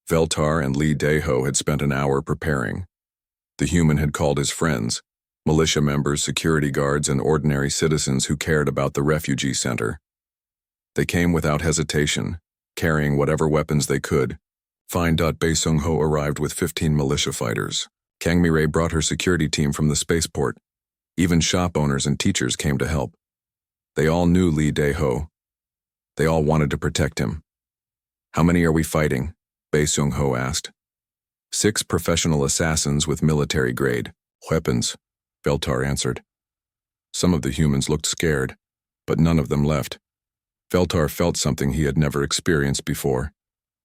Veltar and Li Deho had spent an hour preparing. The human had called his friends, militia members, security guards, and ordinary citizens who cared about the refugee center. They came without hesitation, carrying whatever weapons they could. Fine. Bae Sung-ho arrived with 15 militia fighters. Kang Mi-rae brought her security team from the spaceport. Even shop owners and teachers came to help. They all knew Li Deho. They all wanted to protect him. "How many are we fighting?" Bae Sung-ho asked. 6 professional assassins with military grade weapons, Veltar answered. Some of the humans looked scared, but none of them left. Veltar felt something he had never experienced before.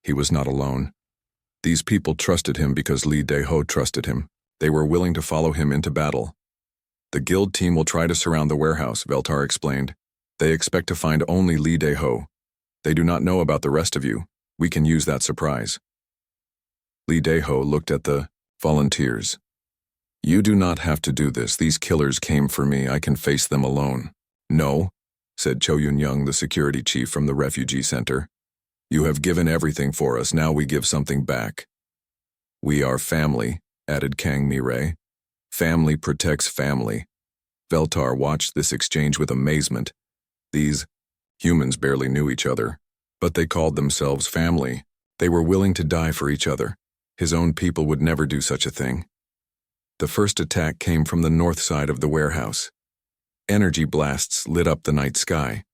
He was not alone. These people trusted him because Li Deho trusted him. They were willing to follow him into battle. "The guild team will try to surround the warehouse," Veltar explained. "They expect to find only Li Deho. They do not know about the rest of you. We can use that surprise." Li Deho looked at the volunteers. "You do not have to do this. These killers came for me. I can face them alone." "No," said Cho Yun-young, the security chief from the refugee center. "You have given everything for us. Now we give something back." "We are family," added Kang Mi-rae. "Family protects family." Veltar watched this exchange with amazement. These humans barely knew each other, but they called themselves family. They were willing to die for each other. His own people would never do such a thing. The first attack came from the north side of the warehouse. Energy blasts lit up the night sky.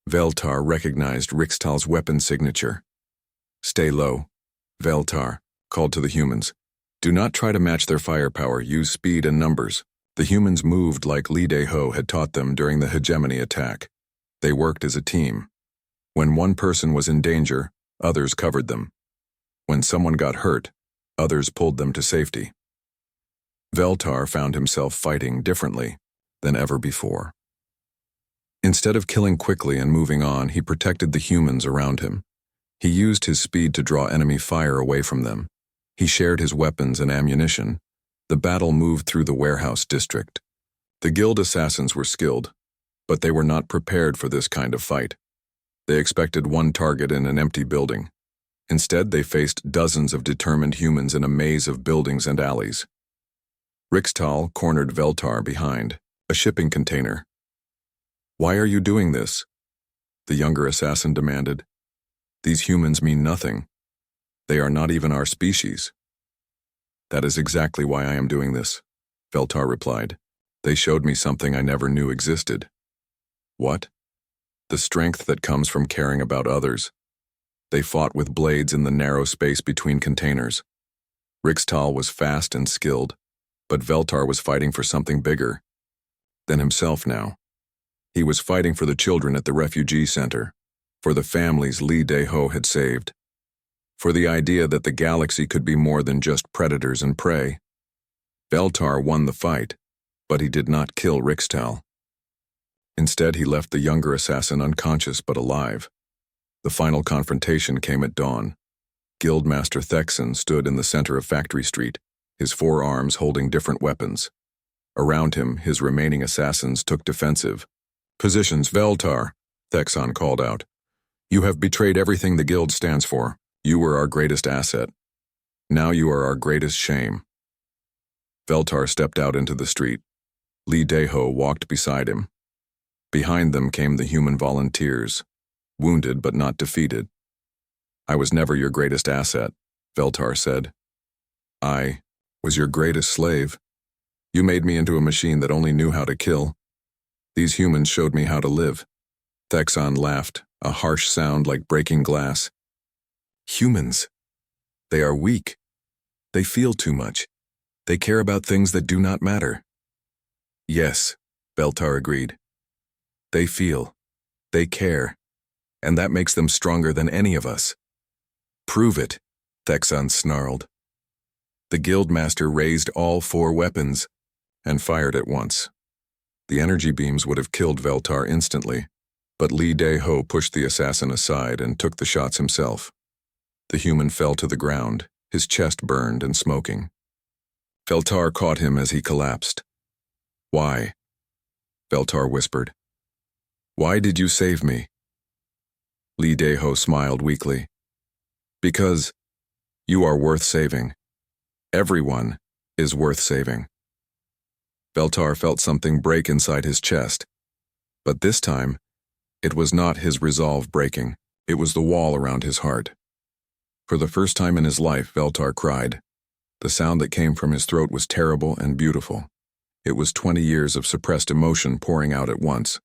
Veltar recognized Rixtal's weapon signature. "Stay low," Veltar called to the humans. "Do not try to match their firepower. Use speed and numbers." The humans moved like Li Deho had taught them during the hegemony attack. They worked as a team. When one person was in danger, others covered them. When someone got hurt, others pulled them to safety. Veltar found himself fighting differently than ever before. Instead of killing quickly and moving on, he protected the humans around him. He used his speed to draw enemy fire away from them. He shared his weapons and ammunition. The battle moved through the warehouse district. The guild assassins were skilled, but they were not prepared for this kind of fight. They expected one target in an empty building. Instead, they faced dozens of determined humans in a maze of buildings and alleys. Rixtal cornered Veltar behind a shipping container. "Why are you doing this?" the younger assassin demanded. "These humans mean nothing. They are not even our species." "That is exactly why I am doing this," Veltar replied. "They showed me something I never knew existed." "What?" "The strength that comes from caring about others." They fought with blades in the narrow space between containers. Rixtal was fast and skilled, but Veltar was fighting for something bigger than himself now. He was fighting for the children at the refugee center, for the families Li Deho had saved, for the idea that the galaxy could be more than just predators and prey. Veltar won the fight, but he did not kill Rixtal. Instead, he left the younger assassin unconscious but alive. The final confrontation came at dawn. Guildmaster Thexan stood in the center of Factory Street, his 4 arms holding different weapons. Around him, his remaining assassins took defensive. "Positions, Veltar," Thexan called out. "You have betrayed everything the guild stands for. You were our greatest asset. Now you are our greatest shame." Veltar stepped out into the street. Li Deho walked beside him. Behind them came the human volunteers, wounded but not defeated. "I was never your greatest asset," Veltar said. "I was your greatest slave. You made me into a machine that only knew how to kill. These humans showed me how to live." Thexan laughed, a harsh sound like breaking glass. "Humans. They are weak. They feel too much. They care about things that do not matter." "Yes," Veltar agreed. "They feel. They care. And that makes them stronger than any of us." "Prove it," Thexan snarled. The guildmaster raised all 4 weapons and fired at once. The energy beams would have killed Veltar instantly, but Li Deho pushed the assassin aside and took the shots himself. The human fell to the ground, his chest burned and smoking. Veltar caught him as he collapsed. "Why?" Veltar whispered. "Why did you save me?" Li Deho smiled weakly. "Because You are worth saving. Everyone is worth saving. Veltar felt something break inside his chest. But this time, it was not his resolve breaking, it was the wall around his heart. For the first time in his life, Veltar cried. The sound that came from his throat was terrible and beautiful. It was 20 years of suppressed emotion pouring out at once.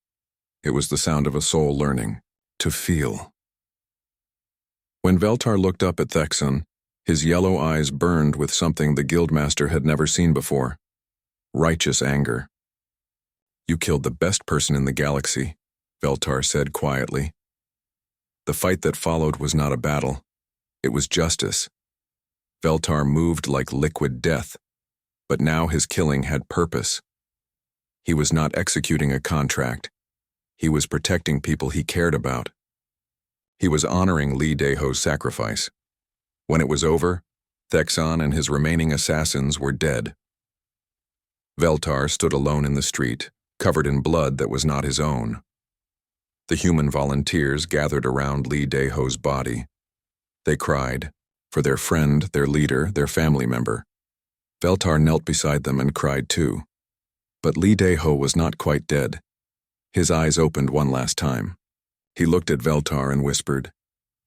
It was the sound of a soul learning to feel. When Veltar looked up at Thexon, his yellow eyes burned with something the guildmaster had never seen before. Righteous anger. You killed the best person in the galaxy, Veltar said quietly. The fight that followed was not a battle. It was justice. Veltar moved like liquid death, but now his killing had purpose. He was not executing a contract. He was protecting people he cared about. He was honoring Lee Daeho's sacrifice. When it was over, Thexon and his remaining assassins were dead. Veltar stood alone in the street, covered in blood that was not his own. The human volunteers gathered around Lee Daeho's body. They cried, for their friend, their leader, their family member. Veltar knelt beside them and cried too. But Lee Daeho was not quite dead. His eyes opened one last time. He looked at Veltar and whispered,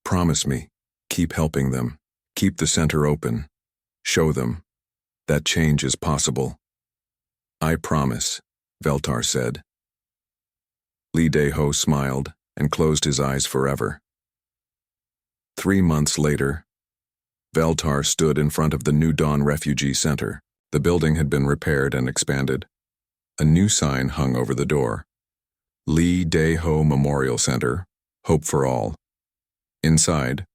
"Promise me, keep helping them. Keep the center open. Show them that change is possible." "I promise," Veltar said. Lee Daeho smiled and closed his eyes forever. 3 months later, Veltar stood in front of the New Dawn Refugee Center. The building had been repaired and expanded. A new sign hung over the door. Lee Daeho Memorial Center, Hope for All. Inside,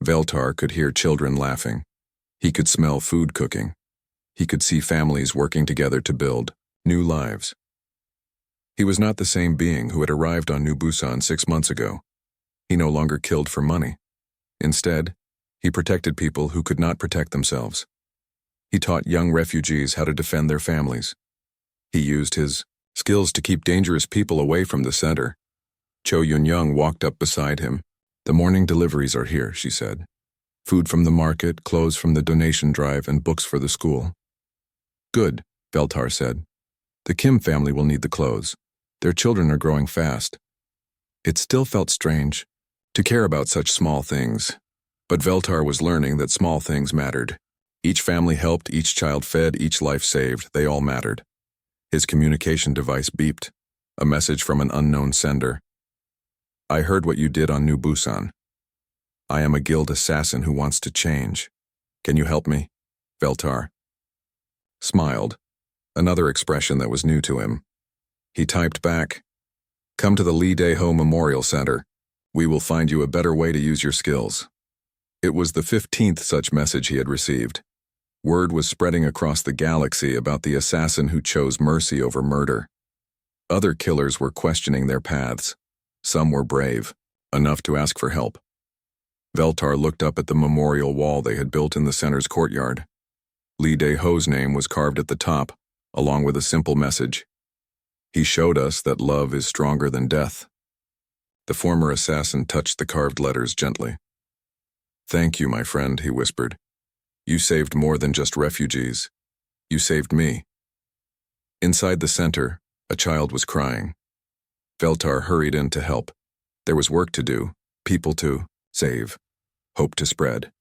Veltar could hear children laughing. He could smell food cooking. He could see families working together to build new lives. He was not the same being who had arrived on New Busan 6 months ago. He no longer killed for money. Instead, he protected people who could not protect themselves. He taught young refugees how to defend their families. He used his skills to keep dangerous people away from the center. Cho Yun-young walked up beside him. "The morning deliveries are here," she said. "Food from the market, clothes from the donation drive, and books for the school." "Good," Veltar said. "The Kim family will need the clothes. Their children are growing fast." It still felt strange to care about such small things, but Veltar was learning that small things mattered. Each family helped, each child fed, each life saved. They all mattered. His communication device beeped, a message from an unknown sender. "I heard what you did on New Busan. I am a guild assassin who wants to change. Can you help me?" Veltar smiled, another expression that was new to him. He typed back, "Come to the Lee Daeho Memorial Center. We will find you a better way to use your skills." It was the 15th such message he had received. Word was spreading across the galaxy about the assassin who chose mercy over murder. Other killers were questioning their paths. Some were brave, enough to ask for help. Veltar looked up at the memorial wall they had built in the center's courtyard. Lee Daeho's name was carved at the top, along with a simple message. "He showed us that love is stronger than death." The former assassin touched the carved letters gently. "Thank you, my friend," he whispered. "You saved more than just refugees. You saved me." Inside the center, a child was crying. Veltar hurried in to help. There was work to do, people to save, hope to spread.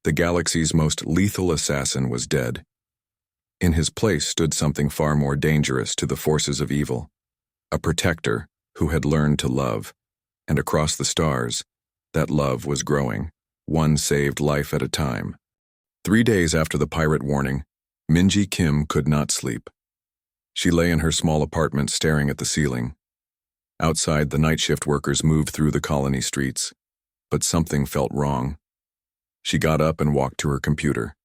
The galaxy's most lethal assassin was dead. In his place stood something far more dangerous to the forces of evil, a protector who had learned to love, and across the stars, that love was growing, one saved life at a time. 3 days after the pirate warning, Minji Kim could not sleep. She lay in her small apartment staring at the ceiling. Outside, the night shift workers moved through the colony streets, but something felt wrong. She got up and walked to her computer.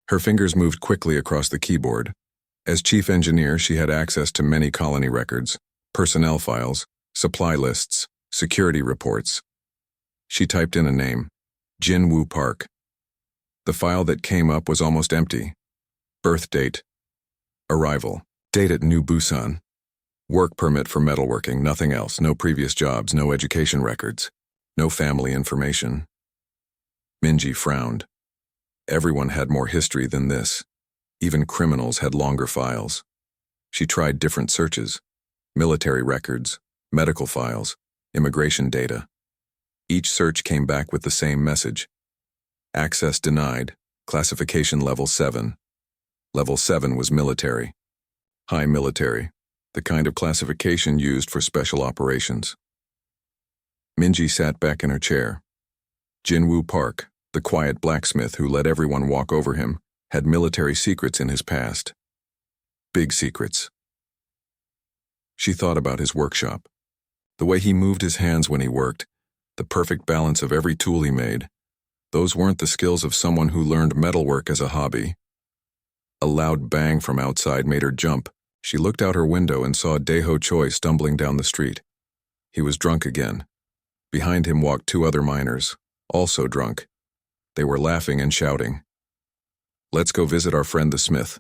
Her fingers moved quickly across the keyboard. As chief engineer, she had access to many colony records, personnel files, supply lists, security reports. She typed in a name, Jin Woo Park. The file that came up was almost empty. Birth date, arrival, date at New Busan, work permit for metalworking, nothing else, no previous jobs, no education records, no family information. Minji frowned. Everyone had more history than this. Even criminals had longer files. She tried different searches: military records, medical files, immigration data. Each search came back with the same message: access denied, classification level 7. Level 7 was military. High military, the kind of classification used for special operations. Minji sat back in her chair. Jinwoo Park, the quiet blacksmith who let everyone walk over him, had military secrets in his past. Big secrets. She thought about his workshop. The way he moved his hands when he worked, the perfect balance of every tool he made. Those weren't the skills of someone who learned metalwork as a hobby. A loud bang from outside made her jump. She looked out her window and saw Daeho Choi stumbling down the street. He was drunk again. Behind him walked 2 other miners, also drunk. They were laughing and shouting. "Let's go visit our friend the smith,"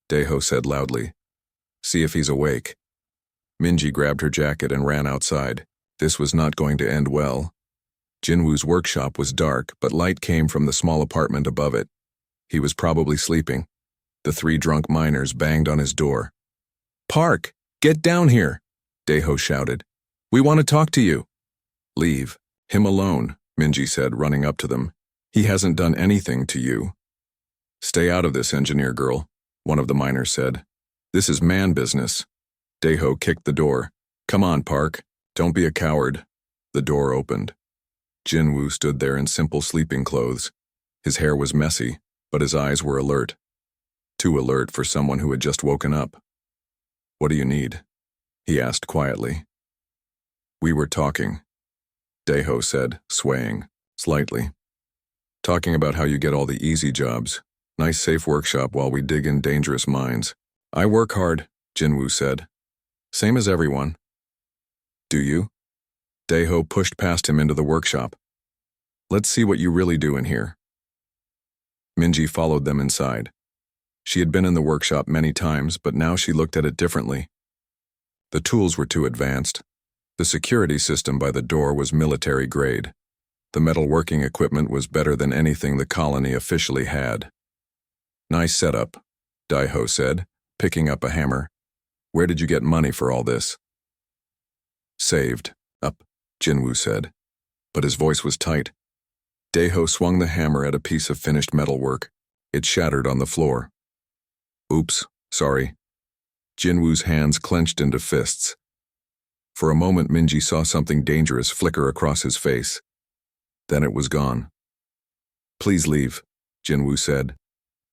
Daeho said loudly. "See if he's awake." Minji grabbed her jacket and ran outside. This was not going to end well. Jinwoo's workshop was dark, but light came from the small apartment above it. He was probably sleeping. The 3 drunk miners banged on his door. "Park, get down here," Daeho shouted. "We want to talk to you." "Leave him alone," Minji said, running up to them. "He hasn't done anything to you." "Stay out of this, engineer girl," one of the miners said. "This is man business." Daeho kicked the door. "Come on, Park. Don't be a coward." The door opened. Jinwoo stood there in simple sleeping clothes. His hair was messy, but his eyes were alert. Too alert for someone who had just woken up. "What do you need?" he asked quietly. "We were talking," Daeho said, swaying slightly. "Talking about how you get all the easy jobs. Nice safe workshop while we dig in dangerous mines." "I work hard," Jinwoo said. "Same as everyone." "Do you?" Daeho pushed past him into the workshop. "Let's see what you really do in here." Minji followed them inside. She had been in the workshop many times, but now she looked at it differently. The tools were too advanced. The security system by the door was military grade. The metalworking equipment was better than anything the colony officially had. "Nice setup," Daeho said, picking up a hammer. "Where did you get money for all this?" "Saved up," Jinwoo said, but his voice was tight. Daeho swung the hammer at a piece of finished metalwork. It shattered on the floor. "Oops, sorry." Jinwoo's hands clenched into fists. For a moment, Minji saw something dangerous flicker across his face. Then it was gone. "Please leave," Jinwoo said.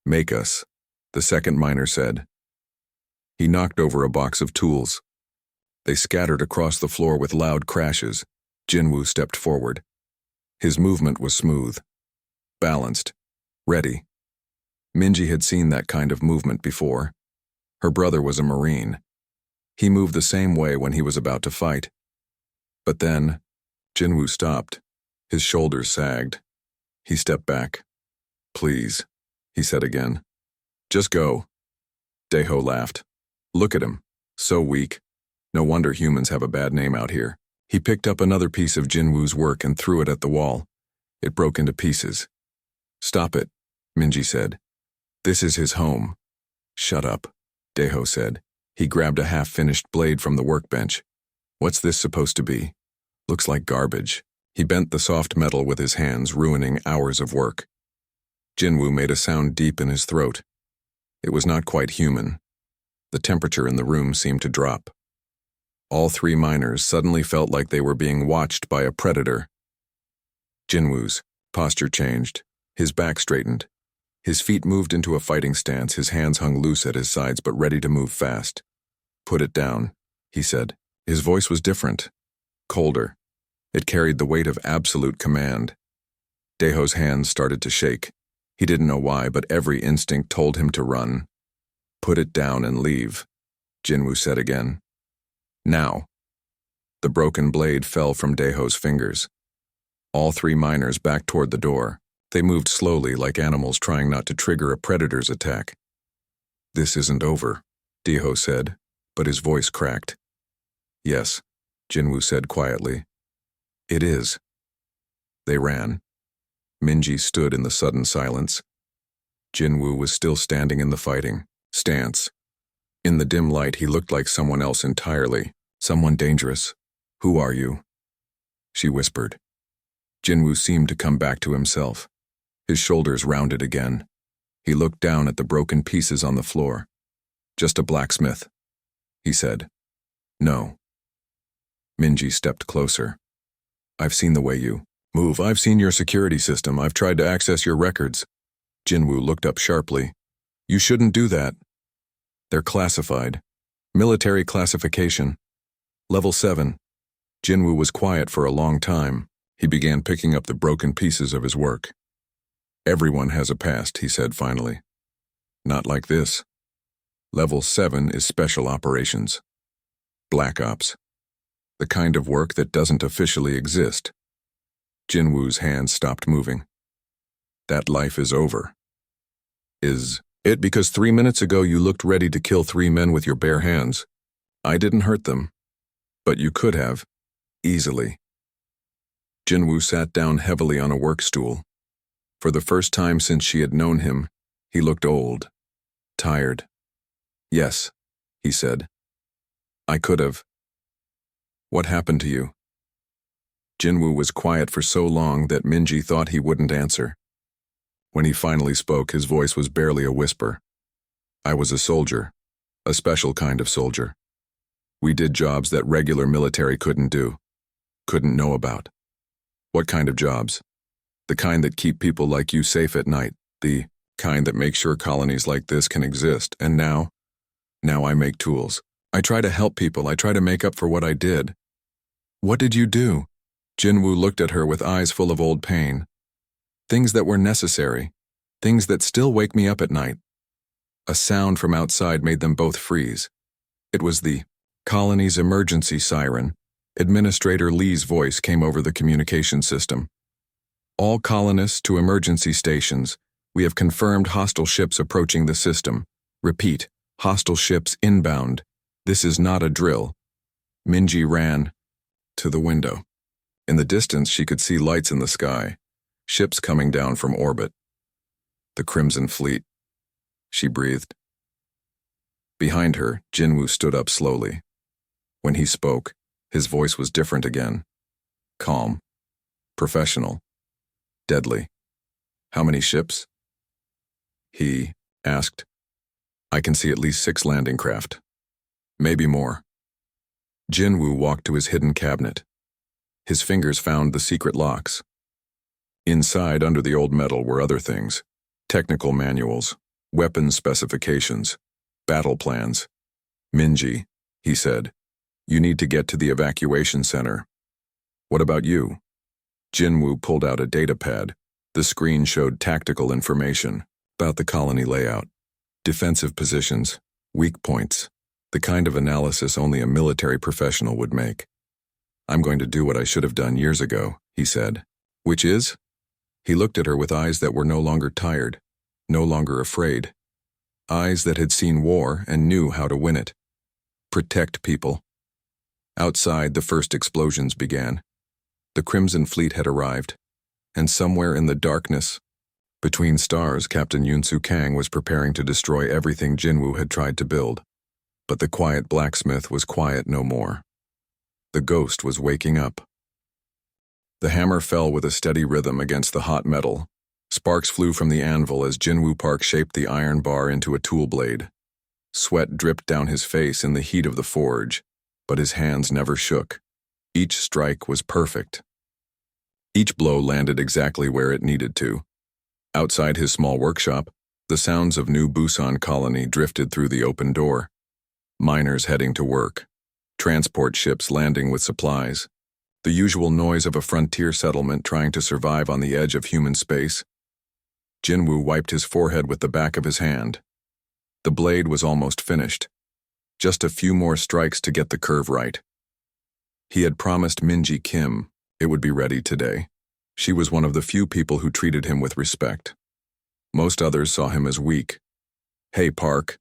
"Make us," the second miner said. He knocked over a box of tools. They scattered across the floor with loud crashes. Jinwoo stepped forward. His movement was smooth, balanced, ready. Minji had seen that kind of movement before. Her brother was a Marine. He moved the same way when he was about to fight. But then, Jinwoo stopped. His shoulders sagged. He stepped back. "Please," he said again. "Just go." Daeho laughed. "Look at him. So weak. No wonder humans have a bad name out here." He picked up another piece of Jinwoo's work and threw it at the wall. It broke into pieces. "Stop it," Minji said. "This is his home." "Shut up," Daeho said. He grabbed a half-finished blade from the workbench. "What's this supposed to be? Looks like garbage." He bent the soft metal with his hands, ruining hours of work. Jinwoo made a sound deep in his throat. It was not quite human. The temperature in the room seemed to drop. All 3 miners suddenly felt like they were being watched by a predator. Jinwoo's posture changed. His back straightened. His feet moved into a fighting stance, his hands hung loose at his sides but ready to move fast. "Put it down," he said. His voice was different, colder. It carried the weight of absolute command. Daeho's hands started to shake. He didn't know why, but every instinct told him to run. "Put it down and leave," Jinwoo said again. "Now." The broken blade fell from Daeho's fingers. All 3 miners backed toward the door. They moved slowly, like animals trying not to trigger a predator's attack. "This isn't over," Daeho said, but his voice cracked. "Yes," Jinwoo said quietly. "It is." They ran. Minji stood in the sudden silence. Jinwoo was still standing in the fighting stance. In the dim light, he looked like someone else entirely, someone dangerous. "Who are you?" she whispered. Jinwoo seemed to come back to himself. His shoulders rounded again. He looked down at the broken pieces on the floor. "Just a blacksmith," he said. "No." Minji stepped closer. "I've seen the way you move. I've seen your security system. I've tried to access your records." Jinwoo looked up sharply. "You shouldn't do that. They're classified. Military classification. Level 7. Jinwoo was quiet for a long time. He began picking up the broken pieces of his work. "Everyone has a past," he said finally. "Not like this. Level 7 is special operations. Black Ops. The kind of work that doesn't officially exist." Jinwoo's hands stopped moving. "That life is over." "Is it because 3 minutes ago you looked ready to kill 3 men with your bare hands? I didn't hurt them. But you could have. Easily." Jinwoo sat down heavily on a work stool. For the first time since she had known him, he looked old, tired. "Yes," he said. "I could have." "What happened to you?" Jinwoo was quiet for so long that Minji thought he wouldn't answer. When he finally spoke, his voice was barely a whisper. "I was a soldier, a special kind of soldier. We did jobs that regular military couldn't do, couldn't know about." "What kind of jobs?" "The kind that keep people like you safe at night, the kind that make sure colonies like this can exist. And now I make tools. I try to help people. I try to make up for what I did." "What did you do?" Jinwoo looked at her with eyes full of old pain. "Things that were necessary, things that still wake me up at night." A sound from outside made them both freeze. It was the colony's emergency siren. Administrator Lee's voice came over the communication system. "All colonists to emergency stations. We have confirmed hostile ships approaching the system. Repeat, hostile ships inbound. This is not a drill." Minji ran to the window. In the distance, she could see lights in the sky, ships coming down from orbit. "The Crimson Fleet," she breathed. Behind her, Jinwoo stood up slowly. When he spoke, his voice was different again. Calm. Professional. Deadly. "How many ships?" he asked. "I can see at least 6 landing craft. Maybe more." Jinwoo walked to his hidden cabinet. His fingers found the secret locks. Inside, under the old metal, were other things. Technical manuals, weapons specifications, battle plans. "Minji," he said, "you need to get to the evacuation center." "What about you?" Jinwoo pulled out a data pad. The screen showed tactical information about the colony layout, defensive positions, weak points, the kind of analysis only a military professional would make. "I'm going to do what I should have done years ago," he said. "Which is?" He looked at her with eyes that were no longer tired, no longer afraid. Eyes that had seen war and knew how to win it. Protect people. Outside, the first explosions began. The Crimson Fleet had arrived, and somewhere in the darkness, between stars, Captain Yunsu Kang was preparing to destroy everything Jinwoo had tried to build. But the quiet blacksmith was quiet no more. The ghost was waking up. The hammer fell with a steady rhythm against the hot metal. Sparks flew from the anvil as Jinwoo Park shaped the iron bar into a tool blade. Sweat dripped down his face in the heat of the forge, but his hands never shook. Each strike was perfect. Each blow landed exactly where it needed to. Outside his small workshop, the sounds of New Busan Colony drifted through the open door. Miners heading to work. Transport ships landing with supplies. The usual noise of a frontier settlement trying to survive on the edge of human space. Jinwoo wiped his forehead with the back of his hand. The blade was almost finished. Just a few more strikes to get the curve right. He had promised Minji Kim it would be ready today. She was one of the few people who treated him with respect. Most others saw him as weak. "Hey, Park."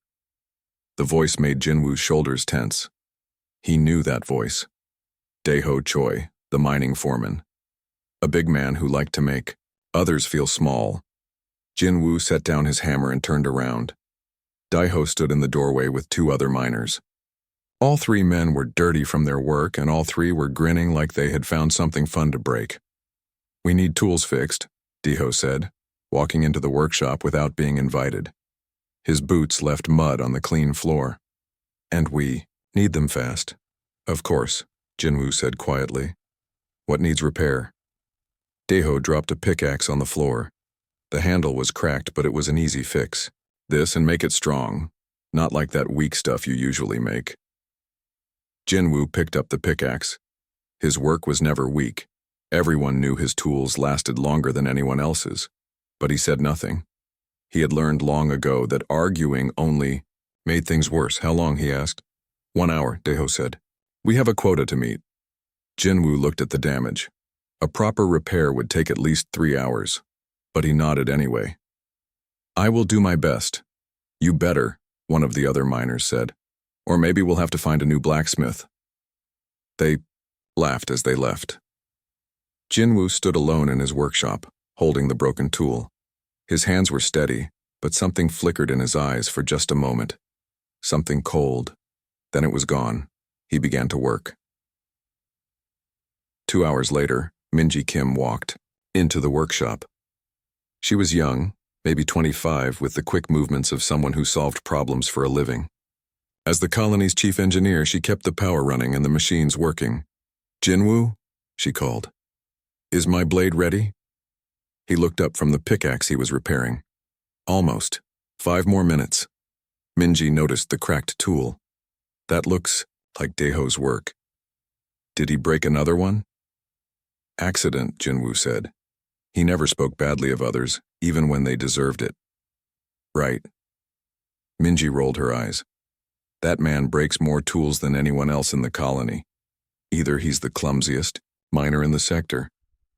The voice made Jinwoo's shoulders tense. He knew that voice. Daeho Choi, the mining foreman. A big man who liked to make others feel small. Jinwoo set down his hammer and turned around. Daiho stood in the doorway with two other miners. All three men were dirty from their work, and all three were grinning like they had found something fun to break. "We need tools fixed," Daiho said, walking into the workshop without being invited. His boots left mud on the clean floor. "And we need them fast." "Of course," Jinwoo said quietly. "What needs repair?" Daiho dropped a pickaxe on the floor. The handle was cracked, but it was an easy fix. "This, and make it strong, not like that weak stuff you usually make." Jinwoo picked up the pickaxe. His work was never weak. Everyone knew his tools lasted longer than anyone else's, but he said nothing. He had learned long ago that arguing only made things worse. "How long?" he asked. "1 hour," Daiho said. "We have a quota to meet." Jinwoo looked at the damage. A proper repair would take at least 3 hours, but he nodded anyway. "I will do my best." "You better," one of the other miners said. "Or maybe we'll have to find a new blacksmith." They laughed as they left. Jinwoo stood alone in his workshop, holding the broken tool. His hands were steady, but something flickered in his eyes for just a moment. Something cold. Then it was gone. He began to work. 2 hours later, Minji Kim walked into the workshop. She was young, maybe 25, with the quick movements of someone who solved problems for a living. As the colony's chief engineer, she kept the power running and the machines working. "Jinwoo?" she called. "Is my blade ready?" He looked up from the pickaxe he was repairing. "Almost. 5 more minutes." Minji noticed the cracked tool. "That looks like Daiho's work. Did he break another one?" "Accident," Jinwoo said. He never spoke badly of others, even when they deserved it. "Right." Minji rolled her eyes. "That man breaks more tools than anyone else in the colony. Either he's the clumsiest miner in the sector,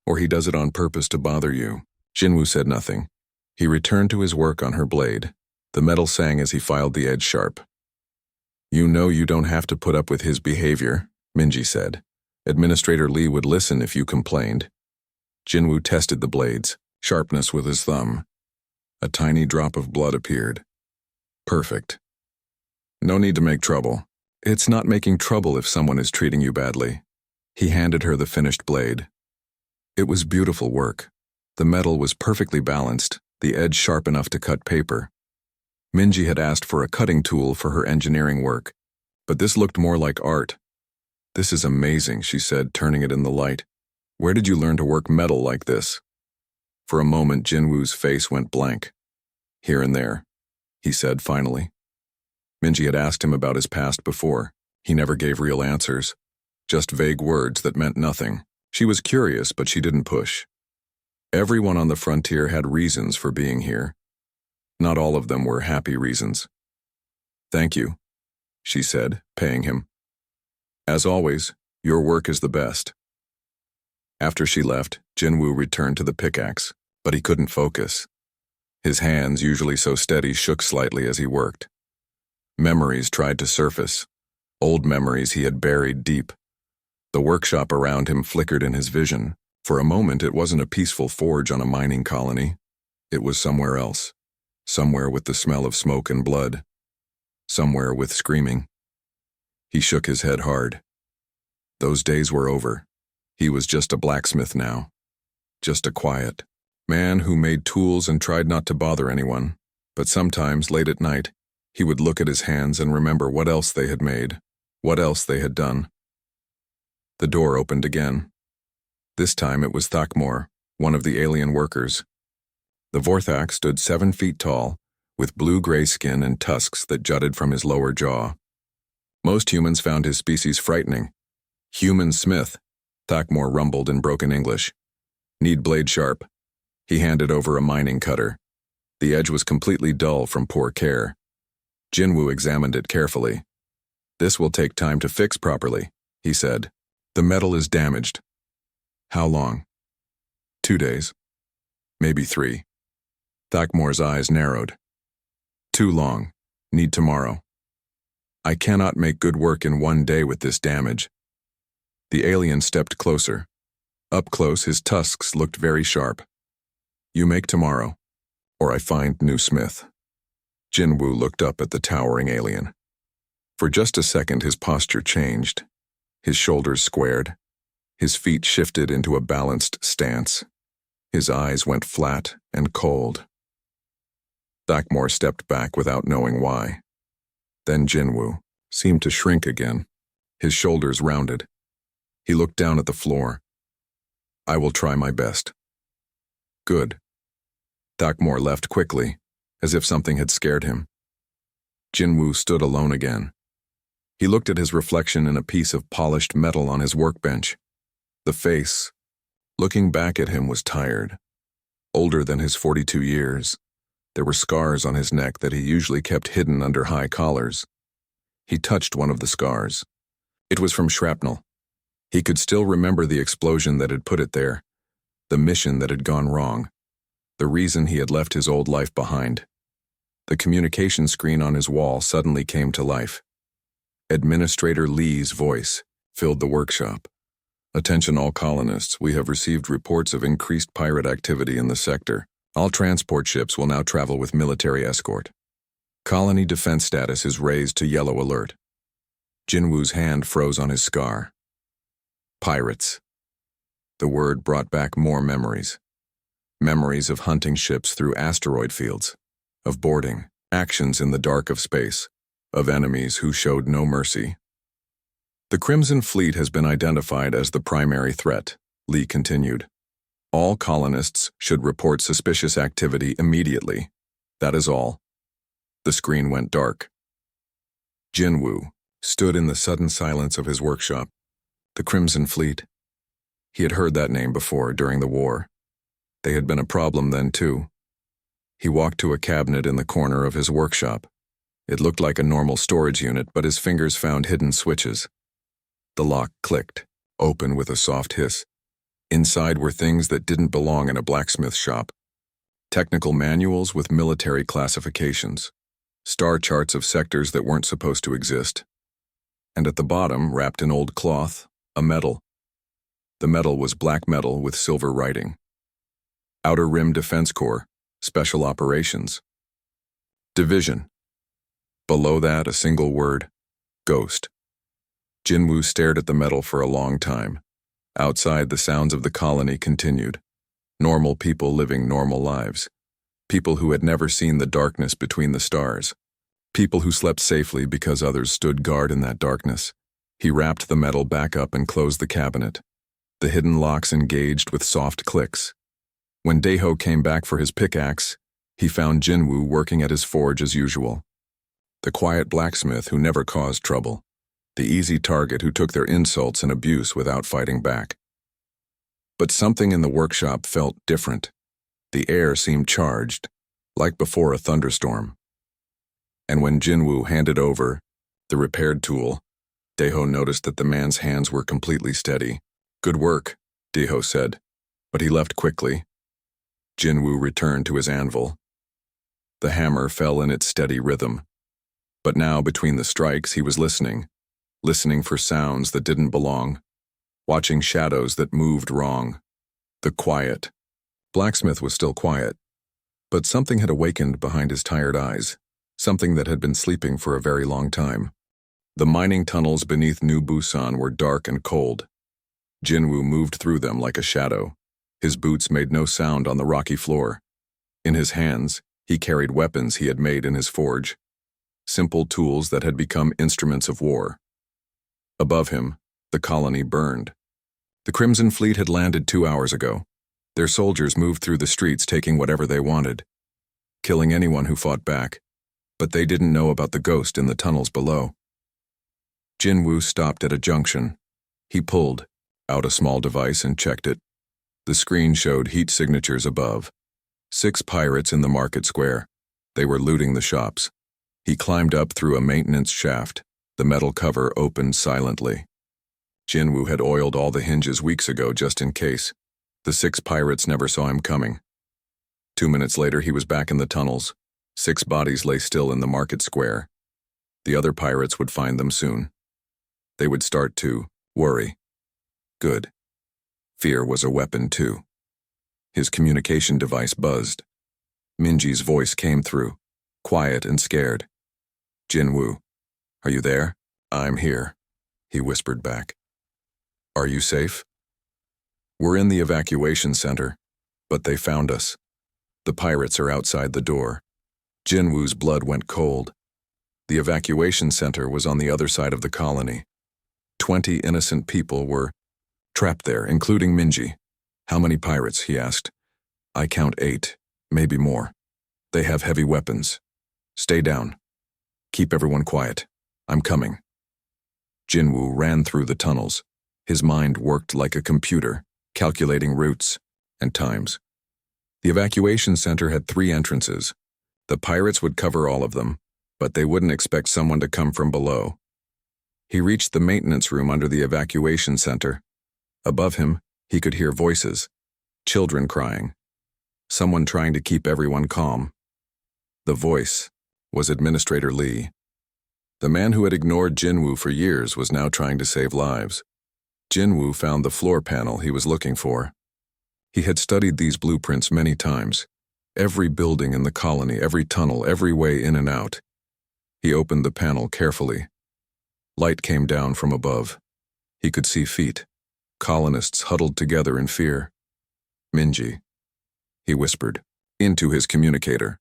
or he does it on purpose to bother you." Jinwoo said nothing. He returned to his work on her blade. The metal sang as he filed the edge sharp. "You know you don't have to put up with his behavior," Minji said. "Administrator Lee would listen if you complained." Jinwoo tested the blade's sharpness with his thumb. A tiny drop of blood appeared. "Perfect. No need to make trouble. It's not making trouble if someone is treating you badly." He handed her the finished blade. It was beautiful work. The metal was perfectly balanced, the edge sharp enough to cut paper. Minji had asked for a cutting tool for her engineering work, but this looked more like art. "This is amazing," she said, turning it in the light. "Where did you learn to work metal like this?" For a moment, Jinwoo's face went blank. "Here and there," he said finally. Minji had asked him about his past before. He never gave real answers, just vague words that meant nothing. She was curious, but she didn't push. Everyone on the frontier had reasons for being here. Not all of them were happy reasons. "Thank you," she said, paying him. "As always, your work is the best." After she left, Jinwoo returned to the pickaxe, but he couldn't focus. His hands, usually so steady, shook slightly as he worked. Memories tried to surface, old memories he had buried deep. The workshop around him flickered in his vision. For a moment, it wasn't a peaceful forge on a mining colony. It was somewhere else, somewhere with the smell of smoke and blood, somewhere with screaming. He shook his head hard. Those days were over. He was just a blacksmith now, just a quiet man who made tools and tried not to bother anyone. But sometimes, late at night, he would look at his hands and remember what else they had made, what else they had done. The door opened again. This time it was Thakmor, one of the alien workers. The Vorthak stood 7 feet tall, with blue-gray skin and tusks that jutted from his lower jaw. Most humans found his species frightening. "Human Smith," Thakmor rumbled in broken English. "Need blade sharp." He handed over a mining cutter. The edge was completely dull from poor care. Jinwoo examined it carefully. "This will take time to fix properly," he said. "The metal is damaged." "How long?" 2 days. Maybe 3. Thakmor's eyes narrowed. "Too long. Need tomorrow." "I cannot make good work in 1 day with this damage." The alien stepped closer. Up close, his tusks looked very sharp. "You make tomorrow. or I find new Smith. Jinwoo looked up at the towering alien. For just a second his posture changed. His shoulders squared. His feet shifted into a balanced stance. His eyes went flat and cold. Blackmore stepped back without knowing why. Then Jinwoo seemed to shrink again. His shoulders rounded. He looked down at the floor. I will try my best. Good. Blackmore left quickly, as if something had scared him. Jinwoo stood alone again. He looked at his reflection in a piece of polished metal on his workbench. The face, looking back at him, was tired. Older than his 42 years. There were scars on his neck that he usually kept hidden under high collars. He touched one of the scars. It was from shrapnel. He could still remember the explosion that had put it there, the mission that had gone wrong, the reason he had left his old life behind. The communication screen on his wall suddenly came to life. Administrator Lee's voice filled the workshop. Attention all colonists, we have received reports of increased pirate activity in the sector. All transport ships will now travel with military escort. Colony defense status is raised to yellow alert. Jinwoo's hand froze on his scar. Pirates. The word brought back more memories. Memories of hunting ships through asteroid fields, of boarding, actions in the dark of space, of enemies who showed no mercy. The Crimson Fleet has been identified as the primary threat, Lee continued. All colonists should report suspicious activity immediately. That is all. The screen went dark. Jinwoo stood in the sudden silence of his workshop. The Crimson Fleet. He had heard that name before, during the war. They had been a problem then, too. He walked to a cabinet in the corner of his workshop. It looked like a normal storage unit, but his fingers found hidden switches. The lock clicked, open with a soft hiss. Inside were things that didn't belong in a blacksmith shop. Technical manuals with military classifications. Star charts of sectors that weren't supposed to exist. And at the bottom, wrapped in old cloth, a medal. The medal was black metal with silver writing. Outer Rim Defense Corps, Special Operations. Division. Below that, a single word, Ghost. Jinwoo stared at the medal for a long time. Outside, the sounds of the colony continued. Normal people living normal lives. People who had never seen the darkness between the stars. People who slept safely because others stood guard in that darkness. He wrapped the medal back up and closed the cabinet. The hidden locks engaged with soft clicks. When Daeho came back for his pickaxe, he found Jinwoo working at his forge as usual. The quiet blacksmith who never caused trouble. The easy target who took their insults and abuse without fighting back. But something in the workshop felt different. The air seemed charged, like before a thunderstorm. And when Jinwoo handed over the repaired tool, Daeho noticed that the man's hands were completely steady. Good work, Daeho said, but he left quickly. Jinwoo returned to his anvil. The hammer fell in its steady rhythm. But now, between the strikes, he was listening for sounds that didn't belong, watching shadows that moved wrong. The quiet. Blacksmith was still quiet, but something had awakened behind his tired eyes, something that had been sleeping for a very long time. The mining tunnels beneath New Busan were dark and cold. Jinwoo moved through them like a shadow. His boots made no sound on the rocky floor. In his hands, he carried weapons he had made in his forge, simple tools that had become instruments of war. Above him, the colony burned. The Crimson Fleet had landed 2 hours ago. Their soldiers moved through the streets taking whatever they wanted, killing anyone who fought back, but they didn't know about the ghost in the tunnels below. Jinwoo stopped at a junction. He pulled out a small device and checked it. The screen showed heat signatures above. 6 pirates in the market square. They were looting the shops. He climbed up through a maintenance shaft. The metal cover opened silently. Jinwoo had oiled all the hinges weeks ago just in case. The 6 pirates never saw him coming. 2 minutes later, he was back in the tunnels. 6 bodies lay still in the market square. The other pirates would find them soon. They would start to worry. Good. Fear was a weapon, too. His communication device buzzed. Minji's voice came through, quiet and scared. Jinwoo, are you there? I'm here, he whispered back. Are you safe? We're in the evacuation center, but they found us. The pirates are outside the door. Jinwoo's blood went cold. The evacuation center was on the other side of the colony. 20 innocent people were trapped there, including Minji. How many pirates? He asked. I count 8, maybe more. They have heavy weapons. Stay down. Keep everyone quiet. I'm coming. Jinwoo ran through the tunnels. His mind worked like a computer, calculating routes and times. The evacuation center had 3 entrances. The pirates would cover all of them, but they wouldn't expect someone to come from below. He reached the maintenance room under the evacuation center. Above him, he could hear voices, children crying, someone trying to keep everyone calm. The voice was Administrator Lee. The man who had ignored Jinwoo for years was now trying to save lives. Jinwoo found the floor panel he was looking for. He had studied these blueprints many times. Every building in the colony, every tunnel, every way in and out. He opened the panel carefully. Light came down from above. He could see feet, colonists huddled together in fear. Minji, he whispered, into his communicator.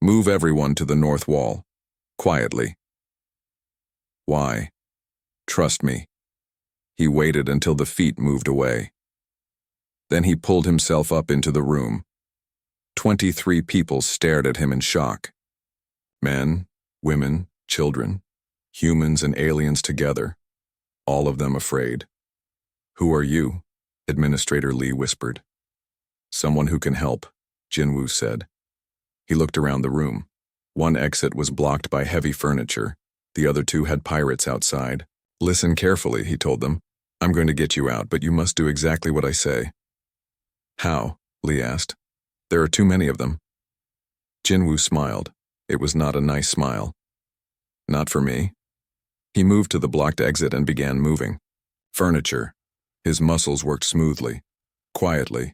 Move everyone to the north wall, quietly. Why? Trust me. He waited until the feet moved away. Then he pulled himself up into the room. 23 people stared at him in shock. Men, women, children, humans and aliens together, all of them afraid. Who are you? Administrator Lee whispered. Someone who can help, Jinwoo said. He looked around the room. One exit was blocked by heavy furniture. The other 2 had pirates outside. Listen carefully, he told them. I'm going to get you out, but you must do exactly what I say. How? Lee asked. There are too many of them. Jinwoo smiled. It was not a nice smile. Not for me. He moved to the blocked exit and began moving. Furniture. His muscles worked smoothly, quietly.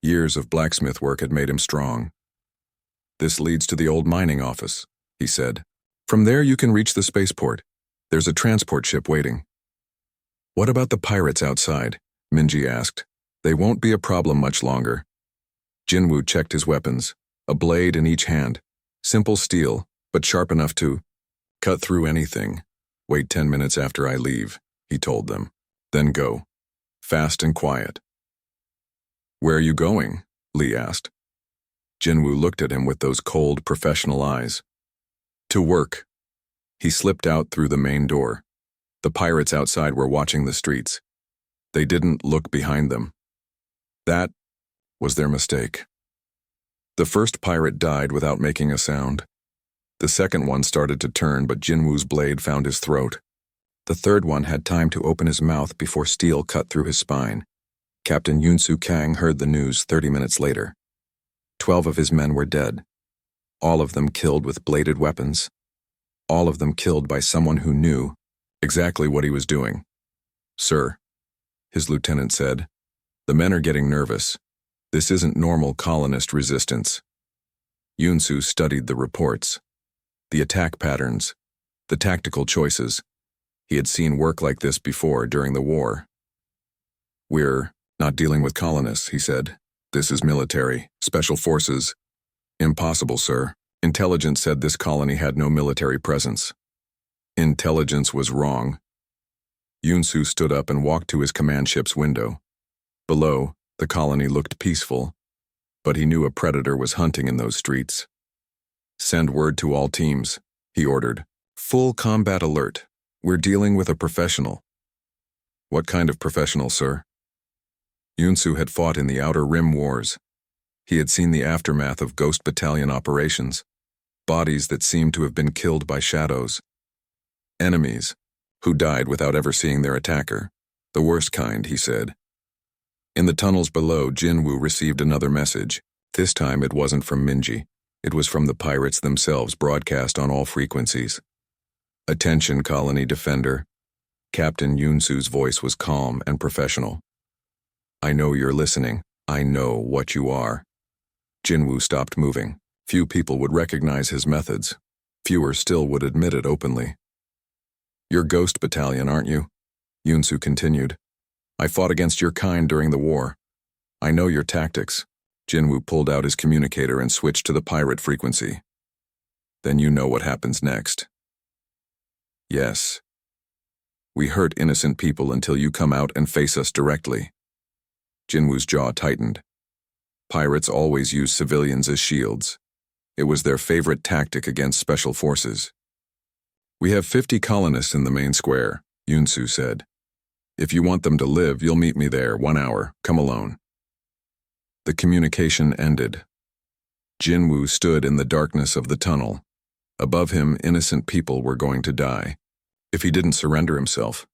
Years of blacksmith work had made him strong. This leads to the old mining office, he said. From there you can reach the spaceport. There's a transport ship waiting. What about the pirates outside? Minji asked. They won't be a problem much longer. Jinwoo checked his weapons, a blade in each hand. Simple steel, but sharp enough to cut through anything. Wait 10 minutes after I leave, he told them. Then go. Fast and quiet. Where are you going? Lee asked. Jinwoo looked at him with those cold, professional eyes. To work. He slipped out through the main door. The pirates outside were watching the streets. They didn't look behind them. That was their mistake. The first pirate died without making a sound. The second one started to turn, but Jinwoo's blade found his throat. The third one had time to open his mouth before steel cut through his spine. Captain Yunsu Kang heard the news 30 minutes later. 12 of his men were dead. All of them killed with bladed weapons. All of them killed by someone who knew exactly what he was doing. Sir, his lieutenant said, the men are getting nervous. This isn't normal colonist resistance. Yunsu studied the reports, the attack patterns, the tactical choices. He had seen work like this before during the war. We're not dealing with colonists, he said. This is military, special forces. Impossible, sir. Intelligence said this colony had no military presence. Intelligence was wrong. Yunsu stood up and walked to his command ship's window. Below, the colony looked peaceful, but he knew a predator was hunting in those streets. Send word to all teams, he ordered. Full combat alert. We're dealing with a professional. What kind of professional, sir? Yunsu had fought in the Outer Rim Wars. He had seen the aftermath of Ghost Battalion operations, bodies that seemed to have been killed by shadows. Enemies, who died without ever seeing their attacker. The worst kind, he said. In the tunnels below, Jinwoo received another message. This time it wasn't from Minji. It was from the pirates themselves, broadcast on all frequencies. Attention, colony defender. Captain Yunsu's voice was calm and professional. I know you're listening. I know what you are. Jinwoo stopped moving. Few people would recognize his methods. Fewer still would admit it openly. "You're Ghost Battalion, aren't you?" Yunsu continued. "I fought against your kind during the war. I know your tactics." Jinwoo pulled out his communicator and switched to the pirate frequency. "Then you know what happens next." "Yes. We hurt innocent people until you come out and face us directly." Jinwoo's jaw tightened. Pirates always use civilians as shields. It was their favorite tactic against special forces. "We have 50 colonists in the main square," Yunsu said. "If you want them to live, you'll meet me there, 1 hour. Come alone." The communication ended. Jinwoo stood in the darkness of the tunnel. Above him, innocent people were going to die. If he didn't surrender himself.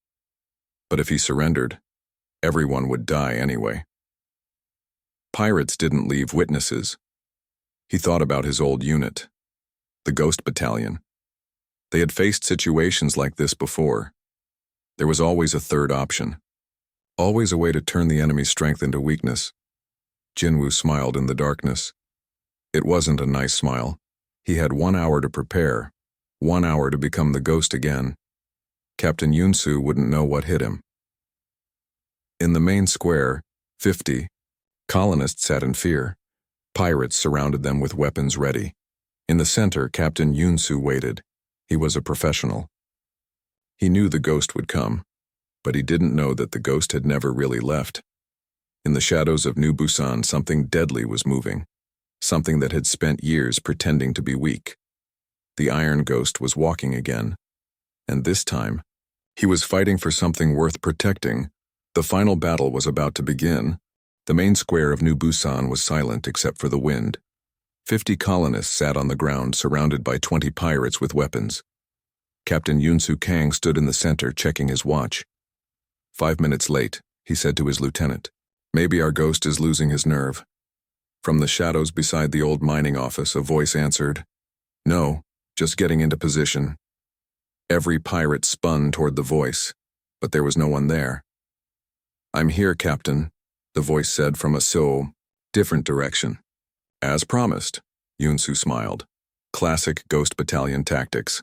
But if he surrendered, everyone would die anyway. Pirates didn't leave witnesses. He thought about his old unit, the Ghost Battalion. They had faced situations like this before. There was always a third option. Always a way to turn the enemy's strength into weakness. Jinwoo smiled in the darkness. It wasn't a nice smile. He had 1 hour to prepare, 1 hour to become the ghost again. Captain Yunsu wouldn't know what hit him. In the main square, 50 colonists sat in fear. Pirates surrounded them with weapons ready. In the center, Captain Yunsu waited. He was a professional. He knew the ghost would come, but he didn't know that the ghost had never really left. In the shadows of New Busan, something deadly was moving. Something that had spent years pretending to be weak. The Iron Ghost was walking again. And this time, he was fighting for something worth protecting. The final battle was about to begin. The main square of New Busan was silent except for the wind. 50 colonists sat on the ground surrounded by 20 pirates with weapons. Captain Yunsu Kang stood in the center checking his watch. 5 minutes late, he said to his lieutenant. "Maybe our ghost is losing his nerve." From the shadows beside the old mining office, a voice answered, "No, just getting into position." Every pirate spun toward the voice, but there was no one there. "I'm here, Captain," the voice said from a different direction. "As promised," Yunsu smiled. Classic Ghost Battalion tactics.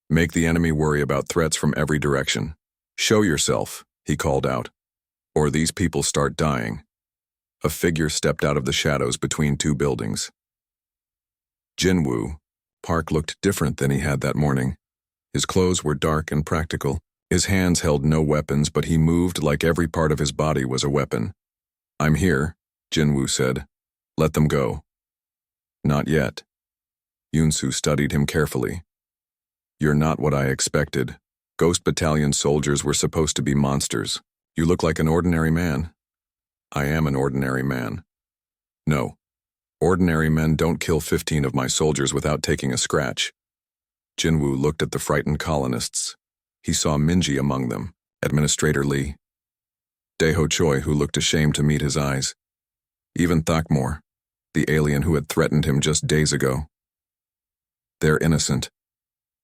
Make the enemy worry about threats from every direction. "Show yourself," he called out, "or these people start dying." A figure stepped out of the shadows between 2 buildings. Jinwoo. Park looked different than he had that morning. His clothes were dark and practical. His hands held no weapons, but he moved like every part of his body was a weapon. "I'm here," Jinwoo said. "Let them go." "Not yet." Yunsu studied him carefully. "You're not what I expected. Ghost Battalion soldiers were supposed to be monsters. You look like an ordinary man." "I am an ordinary man." "No. Ordinary men don't kill 15 of my soldiers without taking a scratch." Jinwoo looked at the frightened colonists. He saw Minji among them, Administrator Lee. Daeho Choi, who looked ashamed to meet his eyes. Even Thakmore, the alien who had threatened him just days ago. "They're innocent,"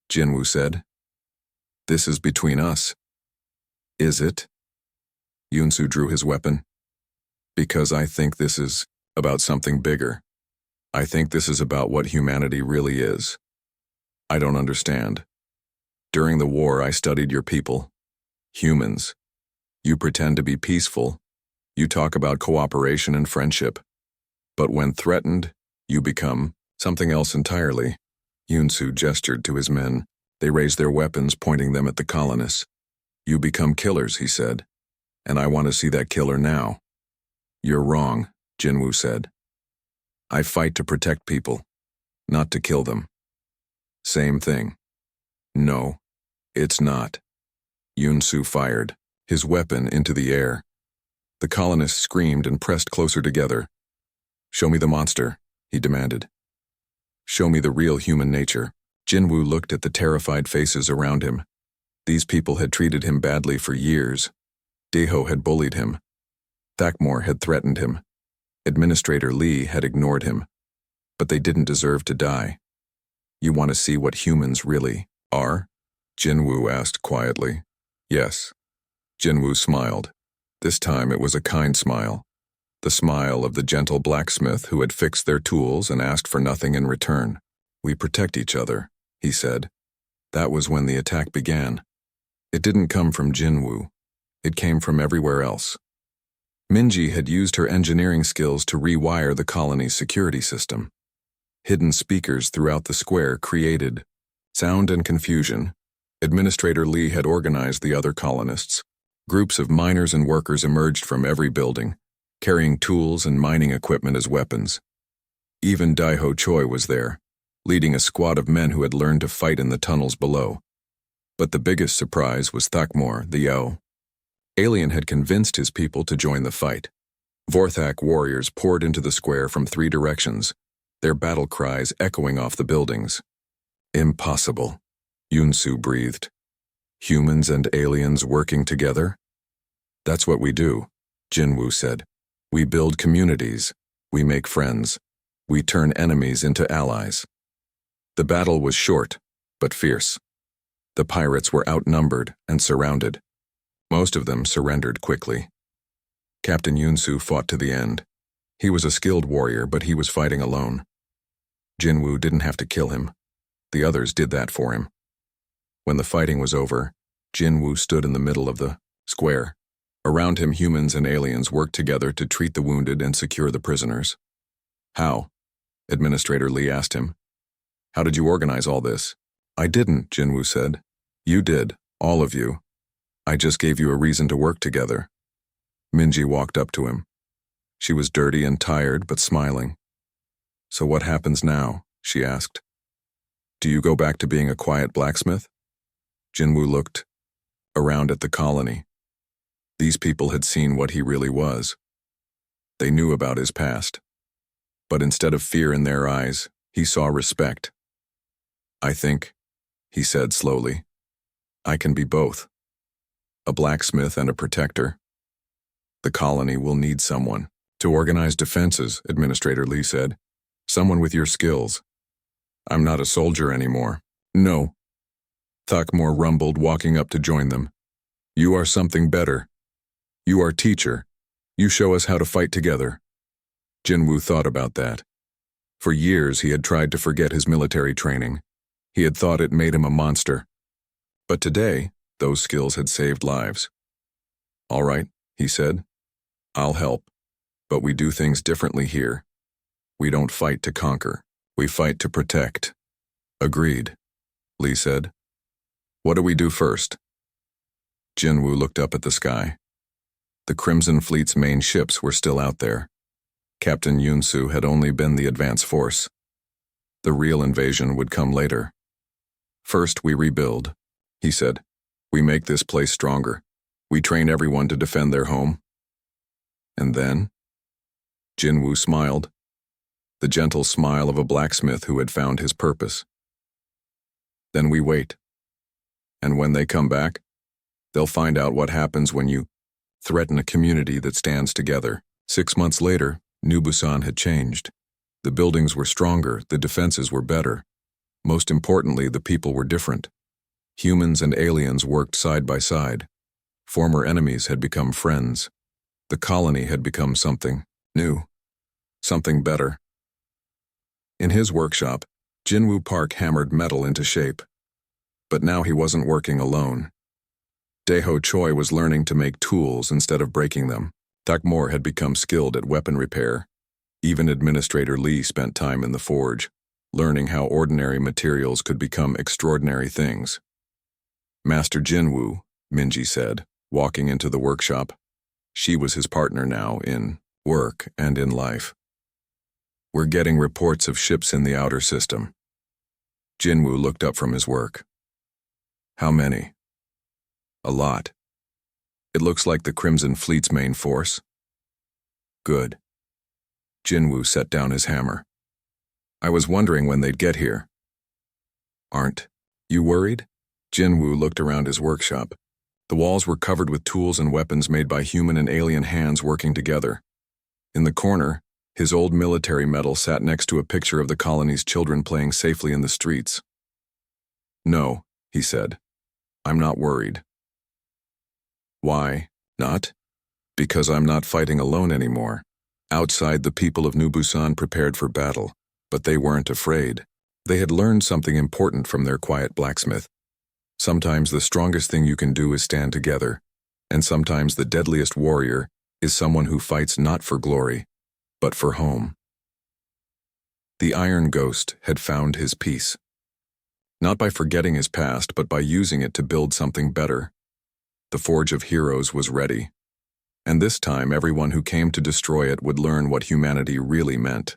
Jinwoo said. "This is between us." "Is it?" Yunsu drew his weapon. "Because I think this is about something bigger. I think this is about what humanity really is. I don't understand. During the war, I studied your people. Humans. You pretend to be peaceful. You talk about cooperation and friendship. But when threatened, you become something else entirely." Yunsu gestured to his men. They raised their weapons, pointing them at the colonists. "You become killers," he said. "And I want to see that killer now." "You're wrong," Jinwoo said. "I fight to protect people, not to kill them." "Same thing." "No, it's not." Yunsu fired, his weapon into the air. The colonists screamed and pressed closer together. "Show me the monster," he demanded. "Show me the real human nature." Jinwoo looked at the terrified faces around him. These people had treated him badly for years. Daeho had bullied him. Thakmore had threatened him. Administrator Lee had ignored him. But they didn't deserve to die. "You want to see what humans really are?" Jinwoo asked quietly. "Yes." Jinwoo smiled. This time it was a kind smile. The smile of the gentle blacksmith who had fixed their tools and asked for nothing in return. "We protect each other," he said. That was when the attack began. It didn't come from Jinwoo. It came from everywhere else. Minji had used her engineering skills to rewire the colony's security system. Hidden speakers throughout the square created sound and confusion. Administrator Lee had organized the other colonists. Groups of miners and workers emerged from every building, carrying tools and mining equipment as weapons. Even Daiho Choi was there, leading a squad of men who had learned to fight in the tunnels below. But the biggest surprise was Thakmor, the Yao. Alien had convinced his people to join the fight. Vorthak warriors poured into the square from 3 directions, their battle cries echoing off the buildings. "Impossible," Yunsu breathed. "Humans and aliens working together?" "That's what we do," Jinwoo said. "We build communities. We make friends. We turn enemies into allies." The battle was short, but fierce. The pirates were outnumbered and surrounded. Most of them surrendered quickly. Captain Yunsu fought to the end. He was a skilled warrior, but he was fighting alone. Jinwoo didn't have to kill him. The others did that for him. When the fighting was over, Jinwoo stood in the middle of the square. Around him, humans and aliens worked together to treat the wounded and secure the prisoners. "How?" Administrator Lee asked him. "How did you organize all this?" "I didn't," Jinwoo said. "You did, all of you. I just gave you a reason to work together." Minji walked up to him. She was dirty and tired, but smiling. "So what happens now?" she asked. "Do you go back to being a quiet blacksmith?" Jinwoo looked around at the colony. These people had seen what he really was. They knew about his past. But instead of fear in their eyes, he saw respect. "I think," he said slowly, "I can be both. A blacksmith and a protector. The colony will need someone to organize defenses," Administrator Lee said. "Someone with your skills." "I'm not a soldier anymore." "No." Thakmor rumbled, walking up to join them. "You are something better. You are teacher. You show us how to fight together." Jinwoo thought about that. For years he had tried to forget his military training. He had thought it made him a monster. But today, those skills had saved lives. "All right," he said. "I'll help. But we do things differently here. We don't fight to conquer. We fight to protect." "Agreed," Lee said. "What do we do first?" Jinwoo looked up at the sky. The Crimson Fleet's main ships were still out there. Captain Yunsu had only been the advance force. The real invasion would come later. "First, we rebuild," he said. "We make this place stronger. We train everyone to defend their home." "And then?" Jinwoo smiled, the gentle smile of a blacksmith who had found his purpose. "Then we wait. And when they come back, they'll find out what happens when you threaten a community that stands together." 6 months later, New Busan had changed. The buildings were stronger, the defenses were better. Most importantly, the people were different. Humans and aliens worked side by side. Former enemies had become friends. The colony had become something new, something better. In his workshop, Jinwoo Park hammered metal into shape. But now he wasn't working alone. Daeho Choi was learning to make tools instead of breaking them. Thakmor had become skilled at weapon repair. Even Administrator Lee spent time in the forge, learning how ordinary materials could become extraordinary things. "Master Jinwoo," Minji said, walking into the workshop. She was his partner now in work and in life. "We're getting reports of ships in the outer system." Jinwoo looked up from his work. "How many?" "A lot. It looks like the Crimson Fleet's main force." "Good." Jinwoo set down his hammer. "I was wondering when they'd get here." "Aren't you worried?" Jinwoo looked around his workshop. The walls were covered with tools and weapons made by human and alien hands working together. In the corner, his old military medal sat next to a picture of the colony's children playing safely in the streets. "No," he said. "I'm not worried." "Why not?" "Because I'm not fighting alone anymore. Outside, the people of New Busan prepared for battle, but they weren't afraid. They had learned something important from their quiet blacksmith. Sometimes the strongest thing you can do is stand together, and sometimes the deadliest warrior is someone who fights not for glory, but for home. The Iron Ghost had found his peace. Not by forgetting his past, but by using it to build something better. The Forge of Heroes was ready. And this time, everyone who came to destroy it would learn what humanity really meant.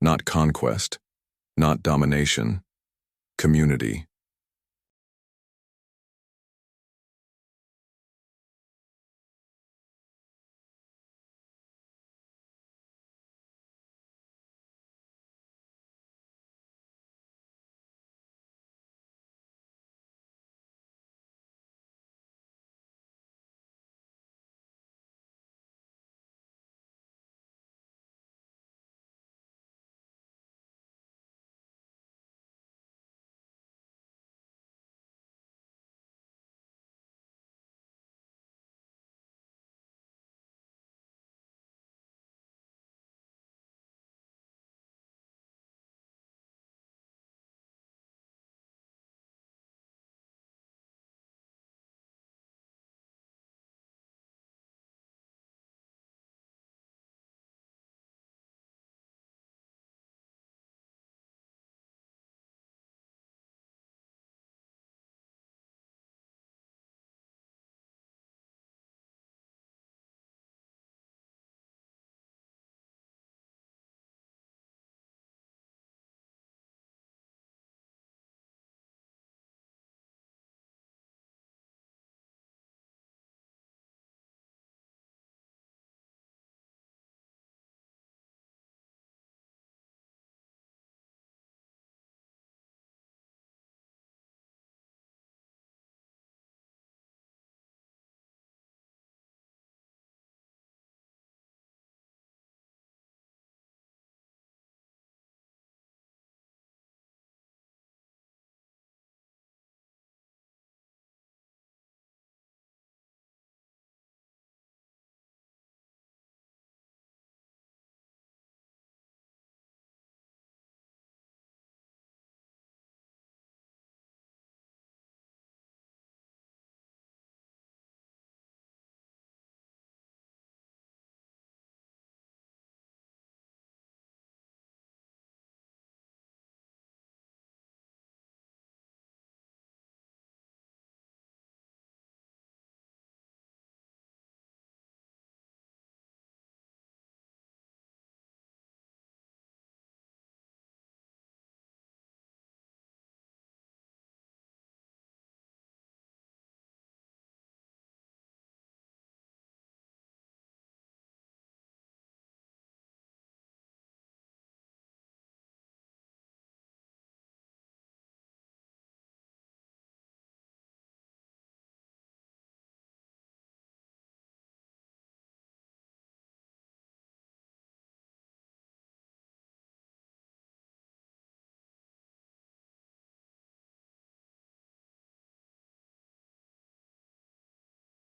Not conquest, not domination, community.